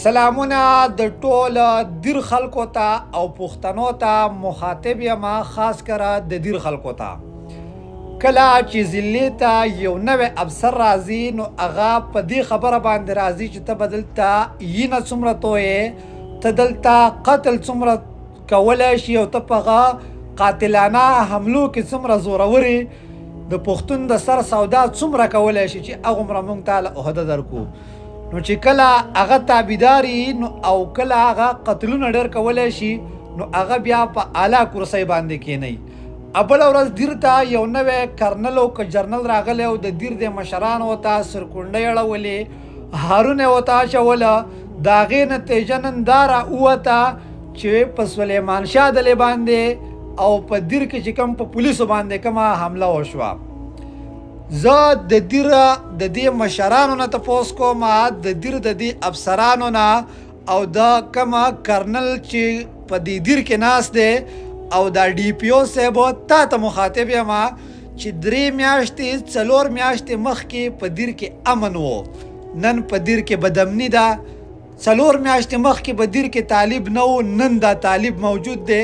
سلامونه د ټول دیر خلکو ته او پښتنو ته مخاطب یم، خاص کره د دیر خلکو ته. کله چې ضلعې ته یو نوی افسر راځي نو هغه په دې خبره باندې راځي چې ته به دلته یینه څومره تویې، ته دلته قتل څومره کولی شي او ته په هغه قاتلانه حملو کې څومره زوروري د پښتون د سر سودا څومره کولی شي چې هغومره موږ ته له عهده درکو. نو چې کله هغه تابعداري نو او کله هغه قتلونه ډېر کولی شي نو هغه بیا په اعلی کرسۍ باندې کینی. بله ورځ دیر ته یو نوی کرنل او که جرنل راغلی او د دیر د مشرانو ته سرکونډۍ اړولې، هارونه یې ورته اچوله. د هغې نتیجه نن دا راووته چې په سلیمان شاه ډلې باندې او په دیر کې چې کوم په پولیسو باندې کومه حمله وشوه. زه د دیر د دې مشرانو نه تپوس کوم، د دیر د دې افسرانو نه او د کومه کرنل چې په دې دیر کې ناست دی او دا ډي پي او صاحب تا ته مخاطب یم چې 3 میاشتې 4 میاشتې مخکې په دیر کې امن و، نن په دیر کې بدامني ده. 4 میاشتې مخکې په دیر کې طالب نه و، نن دا طالب موجود دی.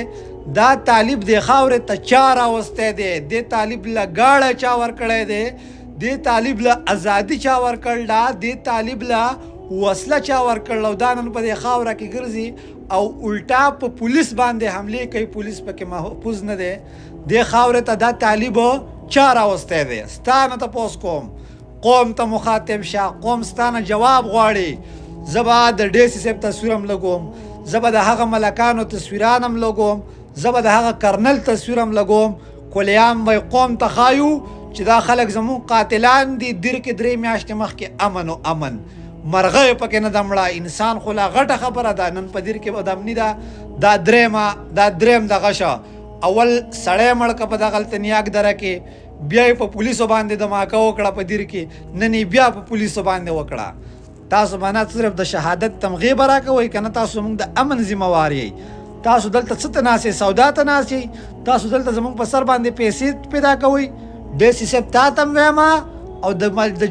دا طالب د خاورې ته چا راوستی دی، دې طالب له ګاړه چا ورکړی دی، دې طالب له ازادي چا ورکړل ده، دې طالب له وسله چا ورکړل او دا نن په دې خاوره کې ګرځي او الټا په پولیس باندې حملې کوي. پولیس پکې محفوظ نه دی. دې خاورې ته دا طالب چا راوستی دی؟ ستا نه تپوس کوم، قوم ته مخاطب شه، قوم ستا نه جواب غواړي. زه به د ډي سي صاحب تصویر هم لګوم، زه به د هغه ملکانو تصویران هم لګوم، زه به د هغه کرنل تصویر هم لګوم. کلیان به قوم ته ښایو چې دا خلک زموږ قاتلان دي. دیر کې 3 میاشتې مخکې امن و امن، مرغه یې پکې نه ده مړه. انسان خو لا غټه خبره ده، نن په دیر کې بدامني ده. دا دریم دغه شه، اول سړی مړ که په دغه التنیاک دره کې، بیا یې په پولیسو باندې دماکه وکړه په دیر کې، نن یې بیا په پولیسو باندې وکړه. تاسو به صرف د شهادت تمغې به راکوئ که نه؟ تاسو موږ د امن ذمهوار یئ. تاسو دلته څه ته ناست یئ؟ سودا ته ناست یئ؟ تاسو دلته زموږ په سر باندې پیسې پیدا کوئ؟ ډي سي صاحب تا ته هم ویم او د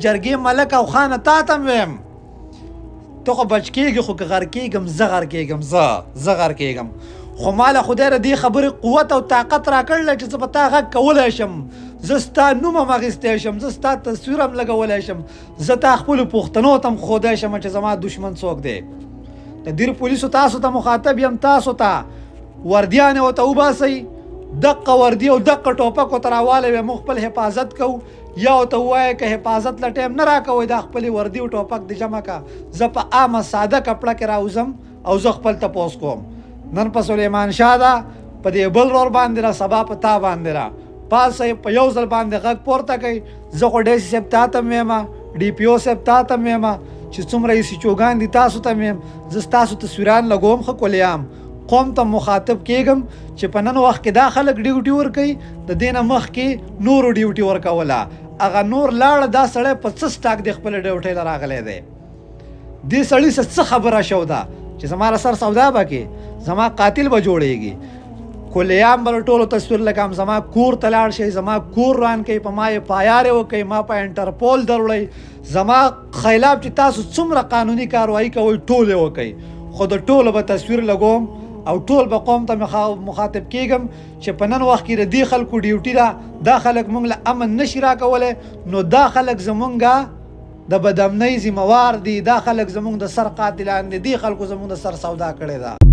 جرګې ملک او خانه تا ته هم ویم، ته خو بچ کېږي، خو که غر کېږم زه غر کېږم، زه غر کېږم. خو ما له خدای را دې خبرې قوت او طاقت راکړله چې زه په تا غږ کولی شم، زه ستا نوم هم اخیستی شم، زه ستا تصویر هم لګولی شم، زه تا خپلو پښتنو ته هم ښودی شم چې زما دشمن څوک دی. د دیر پولیسو تاسو ته مخاطب یم، تاسو ته وردیان یې ورته وباسئ، دقه وردي او دقه ټوپک ورته راوالی وی، موږ خپل حفاظت کوو. یا ورته ووایه که حفاظت له ټایم نه راکوئ دا خپلې وردي او ټوپک د جمع که، زه په عامه ساده کپړه کې راوځم او زه خپل تپوس کوم. نن په سلیمان شاه ده، په دې بل رور باندې را، سبا په تا باندې را. پاسئ په یو ځل باندې غږ پورته کوئ. زه خو ډي سي صاحب تا ته هم ویم، ډي پي او صاحب تا ته هم ویم چې څومره یې سیچوګان دي تاسو ته هم ویم، زه ستاسو تصویران لګوم. ښه کولیام قوم ته مخاطب کېږم چې په نن وخت کې دا خلک ډیوټي ورکوي، د دې نه مخکې نورو ډیوټي ورکوله. هغه نور لاړه، دا سړی په څه سټاک د خپل ډیوټۍ له راغلی دی؟ دې سړي څه خبره شو ده چې زما له سر سودا به کې، زما قاتل به جوړېږي. کولیام به ټولو تصویر لګم، زما کور ته لاړ شئ، زما کور ران کوي، په ما یې پایارې وکوئ، ما په انټرپول دروړئ، زما خلاف چې تاسو څومره قانوني کاروایي کوئ ټول یې وکوئ. خو د ټولو به تصویر لګوم او ټول به قوم ته مخاطب کېږم چې په نن وخت کې د دې خلکو ډیوټي ده، دا خلک موږ له امن نشي راکولی، نو دا خلک زمونږ د بدامنۍ ذمهوار دي، دا خلک زمونږ د سر قاتلان دي، دې خلکو زمونږ د سر سودا کړې ده.